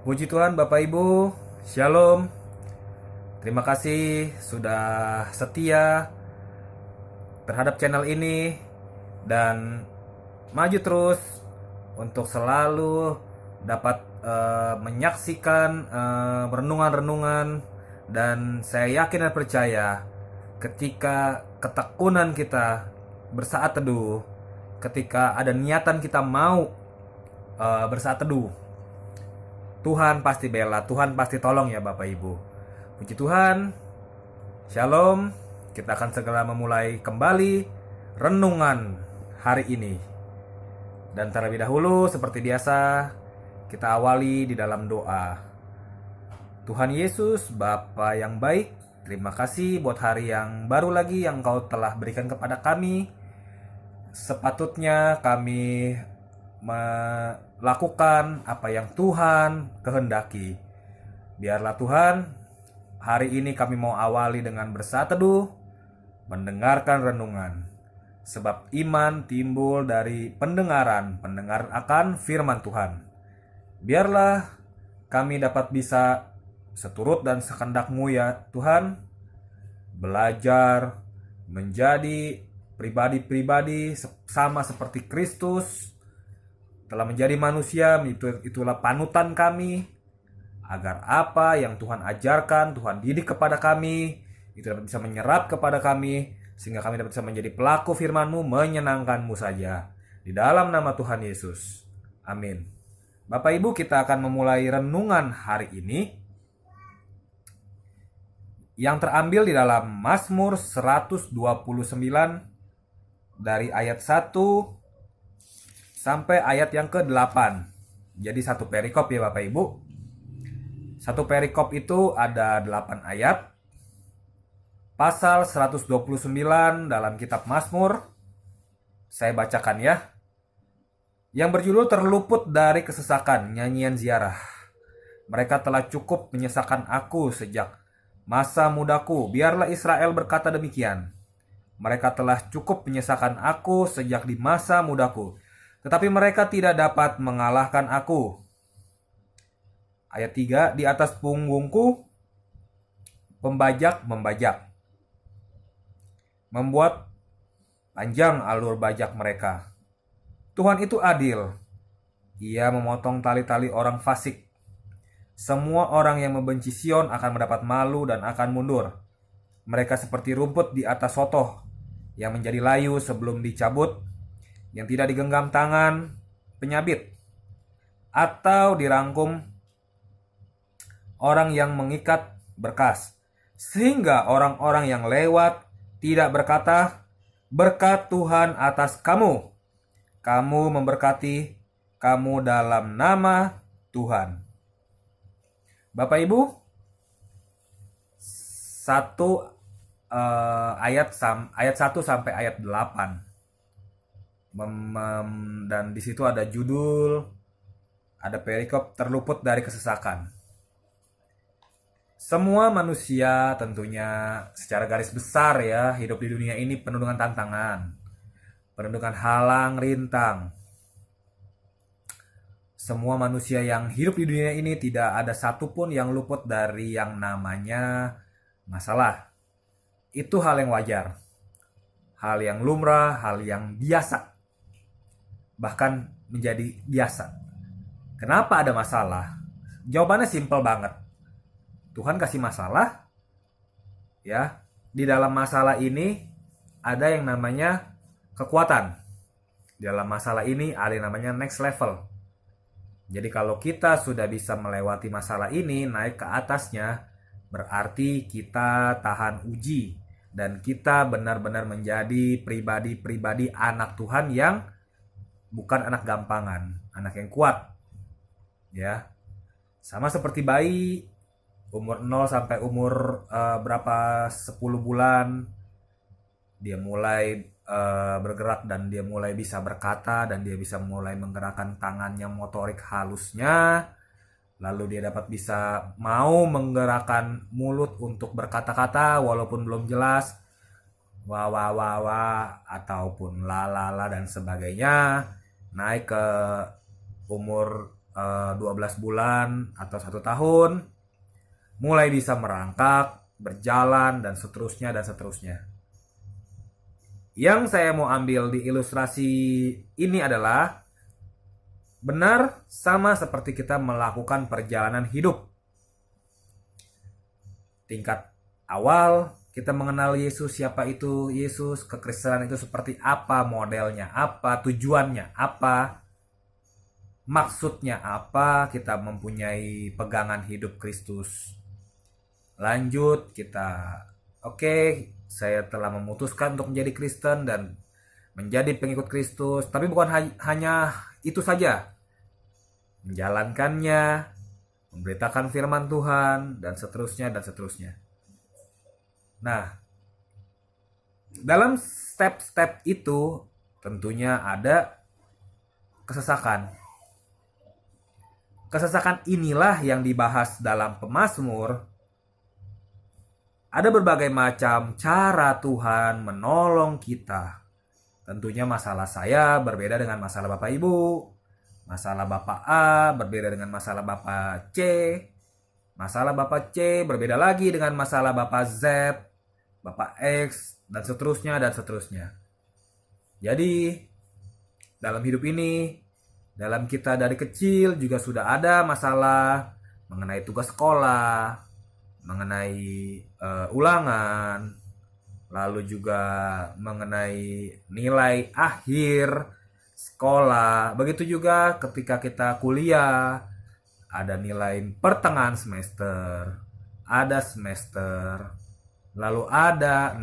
Puji Tuhan Bapak Ibu, Shalom. Terima kasih sudah setia terhadap channel ini dan maju terus untuk selalu dapat menyaksikan renungan-renungan, dan saya yakin dan percaya ketika ketekunan kita bersaat teduh, ketika ada niatan kita mau bersaat teduh, Tuhan pasti bela, Tuhan pasti tolong ya Bapak Ibu. Puji Tuhan, Shalom. Kita akan segera memulai kembali renungan hari ini. Dan terlebih dahulu seperti biasa, kita awali di dalam doa. Tuhan Yesus, Bapa yang baik, terima kasih buat hari yang baru lagi yang Kau telah berikan kepada kami. Sepatutnya kami melakukan apa yang Tuhan kehendaki. Biarlah Tuhan, hari ini kami mau awali dengan bersaat teduh, mendengarkan renungan. Sebab iman timbul dari pendengaran akan firman Tuhan. Biarlah kami dapat bisa seturut dan sekehendak-Mu ya Tuhan, belajar menjadi pribadi-pribadi sama seperti Kristus telah menjadi manusia. Itulah panutan kami, agar apa yang Tuhan ajarkan, Tuhan didik kepada kami, itu dapat bisa menyerap kepada kami, sehingga kami dapat bisa menjadi pelaku firman-Mu, menyenangkan-Mu saja. Di dalam nama Tuhan Yesus. Amin. Bapak Ibu, kita akan memulai renungan hari ini yang terambil di dalam Mazmur 129 dari ayat 1 sampai ayat yang ke-8. Jadi satu perikop ya Bapak Ibu. Satu perikop itu ada 8 ayat. Pasal 129 dalam kitab Mazmur. Saya bacakan ya. Yang berjudul Terluput dari Kesesakan, Nyanyian Ziarah. Mereka telah cukup menyesakan aku sejak masa mudaku. Biarlah Israel berkata demikian. Mereka telah cukup menyesakan aku sejak di masa mudaku, tetapi mereka tidak dapat mengalahkan aku. Ayat 3, di atas punggungku pembajak membajak, membuat panjang alur bajak mereka. Tuhan itu adil. Ia memotong tali-tali orang fasik. Semua orang yang membenci Sion akan mendapat malu dan akan mundur. Mereka seperti rumput di atas sotoh yang menjadi layu sebelum dicabut, yang tidak digenggam tangan penyabit atau dirangkum orang yang mengikat berkas, sehingga orang-orang yang lewat tidak berkata, berkat Tuhan atas kamu. Kamu memberkati kamu dalam nama Tuhan. Bapak Ibu, ayat 1 sampai ayat 8. Dan di situ ada judul, ada perikop terluput dari kesesakan. Semua manusia tentunya secara garis besar ya, hidup di dunia ini penuh dengan tantangan, penuh dengan halang rintang. Semua manusia yang hidup di dunia ini tidak ada satupun yang luput dari yang namanya masalah. Itu hal yang wajar, hal yang lumrah, hal yang biasa. Bahkan menjadi biasa. Kenapa ada masalah? Jawabannya simpel banget. Tuhan kasih masalah, ya. Di dalam masalah ini ada yang namanya kekuatan. Di dalam masalah ini ada yang namanya next level. Jadi kalau kita sudah bisa melewati masalah ini, naik ke atasnya, berarti kita tahan uji. Dan kita benar-benar menjadi pribadi-pribadi anak Tuhan yang bukan anak gampangan, anak yang kuat. Ya. Sama seperti bayi umur 0 sampai umur berapa 10 bulan dia mulai bergerak dan dia mulai bisa berkata dan dia bisa mulai menggerakkan tangannya, motorik halusnya. Lalu dia dapat bisa mau menggerakkan mulut untuk berkata-kata walaupun belum jelas, wah wah wah wah ataupun la la la dan sebagainya. Naik ke umur 12 bulan atau 1 tahun, mulai bisa merangkak, berjalan, dan seterusnya, dan seterusnya. Yang saya mau ambil di ilustrasi ini adalah benar sama seperti kita melakukan perjalanan hidup. Tingkat awal kita mengenal Yesus, siapa itu Yesus, kekristenan itu seperti apa modelnya, apa tujuannya, apa maksudnya, apa kita mempunyai pegangan hidup Kristus. Lanjut kita, oke, saya telah memutuskan untuk menjadi Kristen dan menjadi pengikut Kristus, tapi bukan hanya itu saja. Menjalankannya, memberitakan firman Tuhan, dan seterusnya, dan seterusnya. Nah, dalam step-step itu tentunya ada kesesakan. Kesesakan inilah yang dibahas dalam Pemazmur. Ada berbagai macam cara Tuhan menolong kita. Tentunya masalah saya berbeda dengan masalah Bapak Ibu. Masalah Bapak A berbeda dengan masalah Bapak C. Masalah Bapak C berbeda lagi dengan masalah Bapak Z, Bapak X, dan seterusnya, dan seterusnya. Jadi, dalam hidup ini, dalam kita dari kecil juga sudah ada masalah mengenai tugas sekolah, mengenai ulangan, lalu juga mengenai nilai akhir sekolah. Begitu juga ketika kita kuliah, ada nilai pertengahan semester, ada semester, lalu ada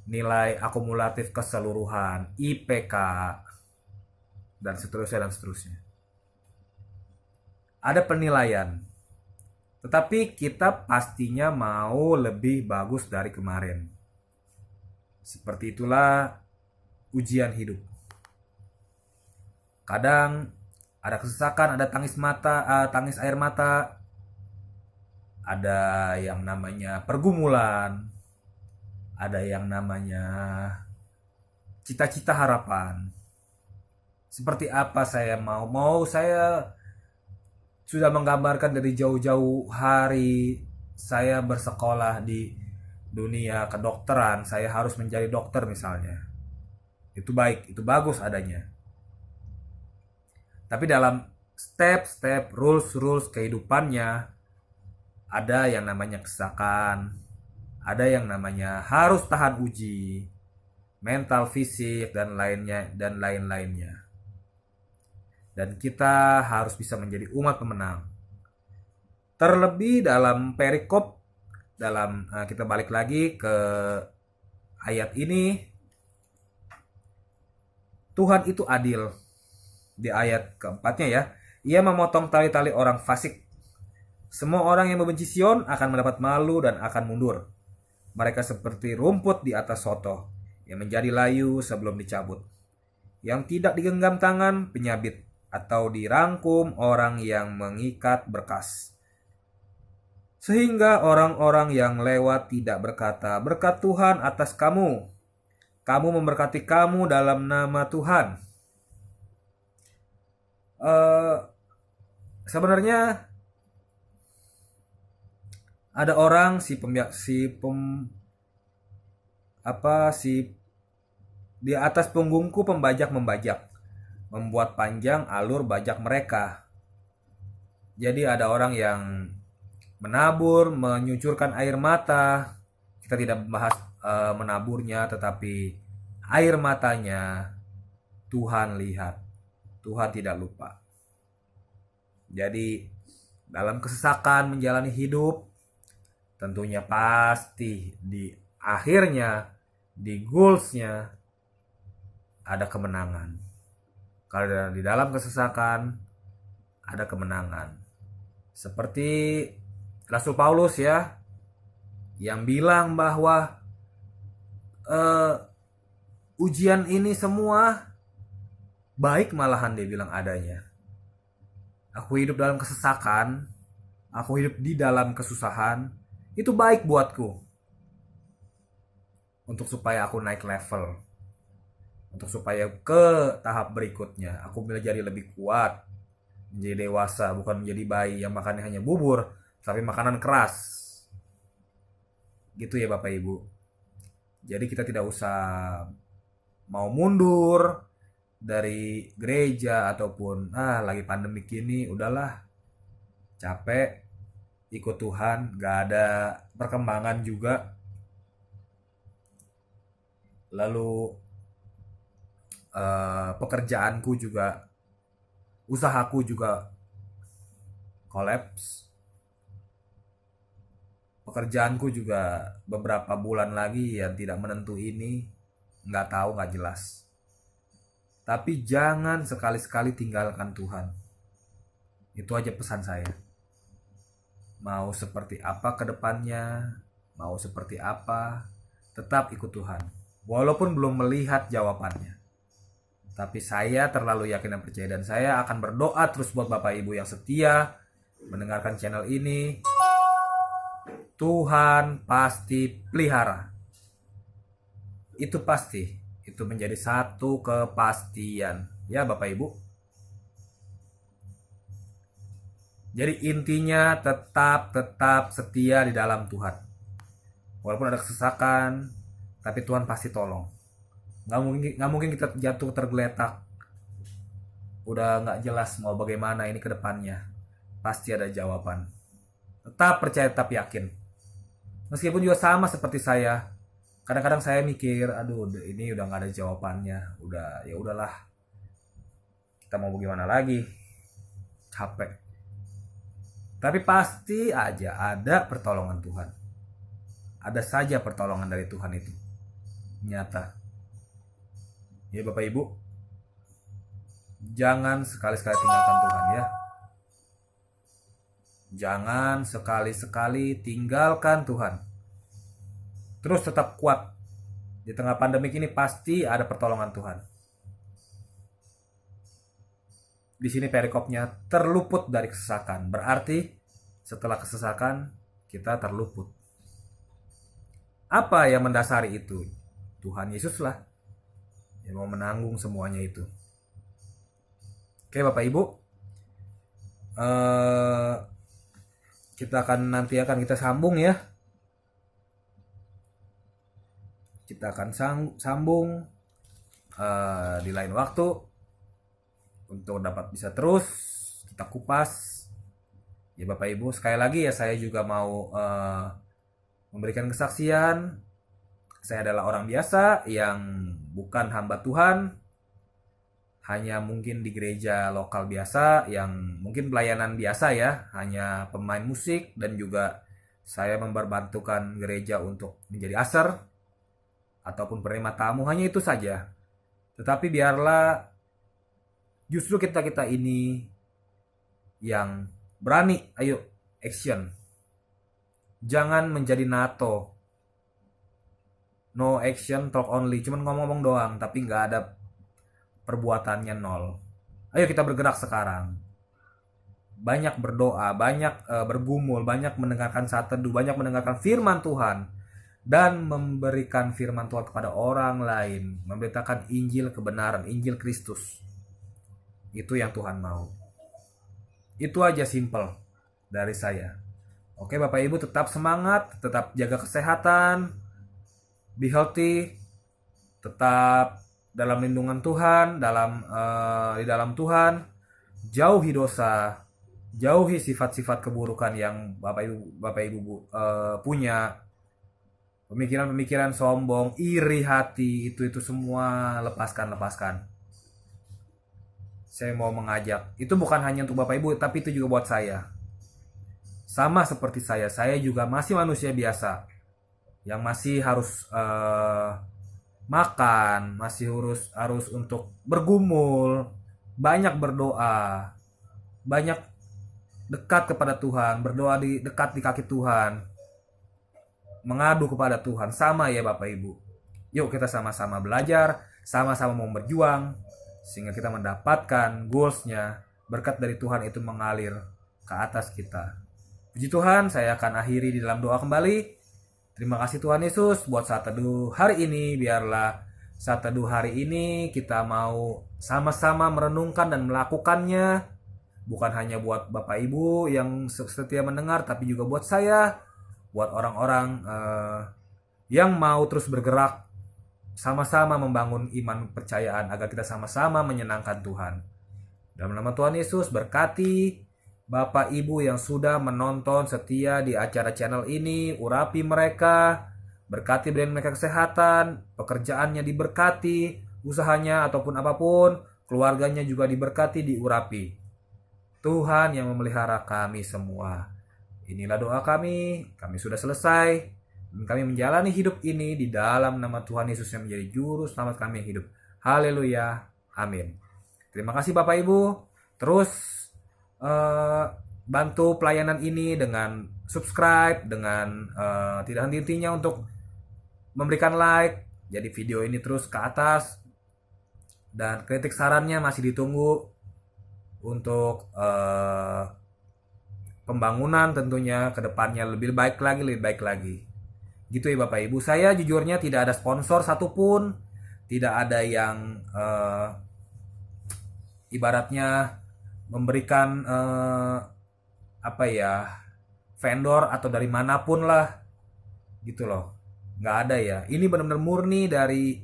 nilai akumulatif keseluruhan, IPK, dan seterusnya, dan seterusnya. Ada penilaian. Tetapi kita pastinya mau lebih bagus dari kemarin. Seperti itulah ujian hidup. Kadang ada kesesakan, ada tangis air mata, ada yang namanya pergumulan, ada yang namanya cita-cita harapan. Seperti apa saya mau saya sudah menggambarkan dari jauh-jauh hari saya bersekolah di dunia kedokteran, saya harus menjadi dokter misalnya. Itu baik, itu bagus adanya. Tapi dalam step-step, rules kehidupannya, ada yang namanya kesesakan, ada yang namanya harus tahan uji, mental, fisik, dan lain-lainnya. Dan kita harus bisa menjadi umat pemenang. Terlebih dalam perikop, kita balik lagi ke ayat ini, Tuhan itu adil. Di ayat keempatnya ya, Ia memotong tali-tali orang fasik. Semua orang yang membenci Sion akan mendapat malu dan akan mundur. Mereka seperti rumput di atas soto yang menjadi layu sebelum dicabut, yang tidak digenggam tangan penyabit atau dirangkum orang yang mengikat berkas. Sehingga orang-orang yang lewat tidak berkata, "Berkat Tuhan atas kamu. Kamu memberkati kamu dalam nama Tuhan." Sebenarnya ada orang di atas punggungku pembajak membajak, membuat panjang alur bajak mereka. Jadi ada orang yang menabur, menyucurkan air mata. Kita tidak membahas menaburnya, tetapi air matanya Tuhan lihat, Tuhan tidak lupa. Jadi dalam kesesakan menjalani hidup, tentunya pasti di akhirnya, di goalsnya ada kemenangan. Karena di dalam kesesakan ada kemenangan. Seperti Rasul Paulus ya, yang bilang bahwa ujian ini semua baik, malahan dia bilang adanya. Aku hidup dalam kesesakan, aku hidup di dalam kesusahan, itu baik buatku. Untuk supaya aku naik level. untuk supaya ke tahap berikutnya aku menjadi lebih kuat, menjadi dewasa, bukan menjadi bayi yang makannya hanya bubur tapi makanan keras. Gitu ya Bapak Ibu. Jadi kita tidak usah mau mundur dari gereja ataupun lagi pandemi gini udahlah capek ikut Tuhan, gak ada perkembangan juga. Lalu pekerjaanku juga, usahaku juga kolaps. Pekerjaanku juga beberapa bulan lagi yang tidak menentu ini, nggak tahu, nggak jelas. Tapi jangan sekali-sekali tinggalkan Tuhan. Itu aja pesan saya. Mau seperti apa ke depannya, mau seperti apa, tetap ikut Tuhan. Walaupun belum melihat jawabannya. Tapi saya terlalu yakin dan percaya, dan saya akan berdoa terus buat Bapak Ibu yang setia mendengarkan channel ini. Tuhan pasti pelihara. Itu pasti. Itu menjadi satu kepastian. Ya Bapak Ibu. Jadi intinya tetap setia di dalam Tuhan. Walaupun ada kesesakan, tapi Tuhan pasti tolong. Nggak mungkin kita jatuh tergeletak. Udah nggak jelas mau bagaimana ini ke depannya. Pasti ada jawaban. Tetap percaya, tetap yakin. Meskipun juga sama seperti saya, kadang-kadang saya mikir, aduh ini udah nggak ada jawabannya, udah ya udahlah, kita mau bagaimana lagi, capek. Tapi pasti aja ada pertolongan Tuhan, ada saja pertolongan dari Tuhan itu nyata. Ya Bapak Ibu, jangan sekali-sekali tinggalkan Tuhan ya. Jangan sekali-sekali tinggalkan Tuhan. Terus tetap kuat. Di tengah pandemi ini pasti ada pertolongan Tuhan. Di sini perikopnya terluput dari kesesakan. Berarti setelah kesesakan kita terluput. Apa yang mendasari itu? Tuhan Yesuslah yang mau menanggung semuanya itu. Oke Bapak Ibu. Kita akan sambung ya. Kita akan sambung di lain waktu untuk dapat bisa terus kita kupas. Ya Bapak Ibu, sekali lagi ya saya juga mau memberikan kesaksian. Saya adalah orang biasa yang bukan hamba Tuhan. Hanya mungkin di gereja lokal biasa yang mungkin pelayanan biasa ya, hanya pemain musik, dan juga saya membantukan gereja untuk menjadi usher ataupun penerima tamu, hanya itu saja. Tetapi biarlah justru kita ini yang berani, ayo action. Jangan menjadi NATO, no action talk only, cuman ngomong-ngomong doang tapi nggak ada perbuatannya nol. Ayo kita bergerak sekarang. Banyak berdoa, banyak bergumul, banyak mendengarkan saat teduh, banyak mendengarkan firman Tuhan, dan memberikan firman Tuhan kepada orang lain, memberitakan Injil kebenaran, Injil Kristus. Itu yang Tuhan mau. Itu aja simple dari saya. Oke Bapak Ibu, tetap semangat, tetap jaga kesehatan, be healthy, tetap dalam lindungan Tuhan, di dalam Tuhan, jauhi dosa, jauhi sifat-sifat keburukan yang Bapak Ibu punya, pemikiran-pemikiran sombong, iri hati, itu semua lepaskan. Saya mau mengajak, itu bukan hanya untuk Bapak Ibu, tapi itu juga buat saya. Sama seperti saya juga masih manusia biasa yang masih harus makan, masih harus untuk bergumul, banyak berdoa, banyak dekat kepada Tuhan, berdoa dekat di kaki Tuhan, mengadu kepada Tuhan. Sama ya Bapak Ibu. Yuk kita sama-sama belajar, sama-sama mau berjuang, sehingga kita mendapatkan goalsnya, berkat dari Tuhan itu mengalir ke atas kita. Puji Tuhan, saya akan akhiri di dalam doa kembali. Terima kasih Tuhan Yesus buat saat teduh hari ini. Biarlah saat teduh hari ini kita mau sama-sama merenungkan dan melakukannya, bukan hanya buat Bapak Ibu yang setia mendengar, tapi juga buat saya, buat orang-orang yang mau terus bergerak sama-sama membangun iman kepercayaan agar kita sama-sama menyenangkan Tuhan. Dalam nama Tuhan Yesus, berkati Bapak Ibu yang sudah menonton setia di acara channel ini, urapi mereka, berkati berikan mereka kesehatan, pekerjaannya diberkati, usahanya ataupun apapun, keluarganya juga diberkati, diurapi. Tuhan yang memelihara kami semua. Inilah doa kami sudah selesai. Dan kami menjalani hidup ini di dalam nama Tuhan Yesus yang menjadi juru selamat kami yang hidup. Haleluya. Amin. Terima kasih Bapak Ibu. Terus bantu pelayanan ini dengan subscribe, dengan tidak henti-hentinya untuk memberikan like. Jadi video ini terus ke atas. Dan kritik sarannya masih ditunggu untuk pembangunan tentunya ke depannya lebih baik lagi. Gitu ya Bapak Ibu. Saya jujurnya tidak ada sponsor satupun, tidak ada yang ibaratnya memberikan vendor atau dari manapun lah, gitu loh. Nggak ada ya. Ini benar-benar murni dari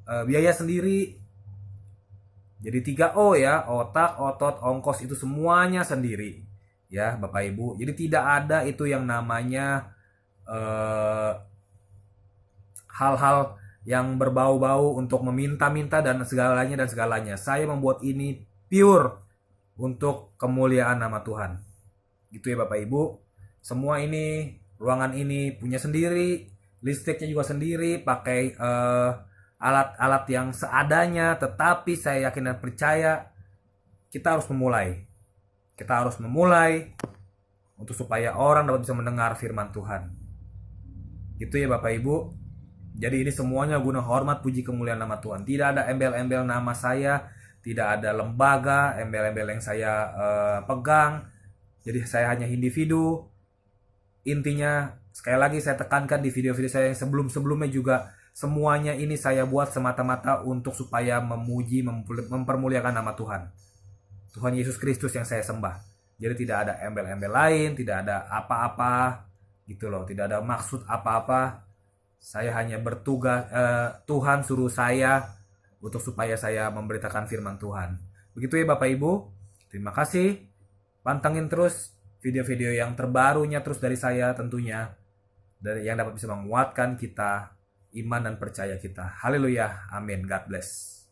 biaya sendiri. Jadi 3O ya, otak, otot, ongkos itu semuanya sendiri. Ya Bapak Ibu. Jadi tidak ada itu yang namanya hal-hal yang berbau-bau untuk meminta-minta dan segalanya. Saya membuat ini pure untuk kemuliaan nama Tuhan. Gitu ya Bapak Ibu. Semua ini, ruangan ini punya sendiri, listriknya juga sendiri, pakai alat-alat yang seadanya, tetapi saya yakin dan percaya kita harus memulai. Kita harus memulai untuk supaya orang dapat bisa mendengar firman Tuhan. Gitu ya Bapak Ibu. Jadi ini semuanya guna hormat puji kemuliaan nama Tuhan. Tidak ada embel-embel nama saya, tidak ada lembaga, embel-embel yang saya pegang. Jadi saya hanya individu. Intinya sekali lagi saya tekankan di video-video saya yang sebelum-sebelumnya juga, semuanya ini saya buat semata-mata untuk supaya memuji, mempermuliakan nama Tuhan. Tuhan Yesus Kristus yang saya sembah. Jadi tidak ada embel-embel lain, tidak ada apa-apa gitu loh, tidak ada maksud apa-apa. Saya hanya bertugas, Tuhan suruh saya untuk supaya saya memberitakan firman Tuhan. Begitu ya Bapak Ibu. Terima kasih. Pantengin terus video-video yang terbarunya terus dari saya tentunya, dari yang dapat bisa menguatkan kita, iman dan percaya kita. Haleluya. Amin. God bless.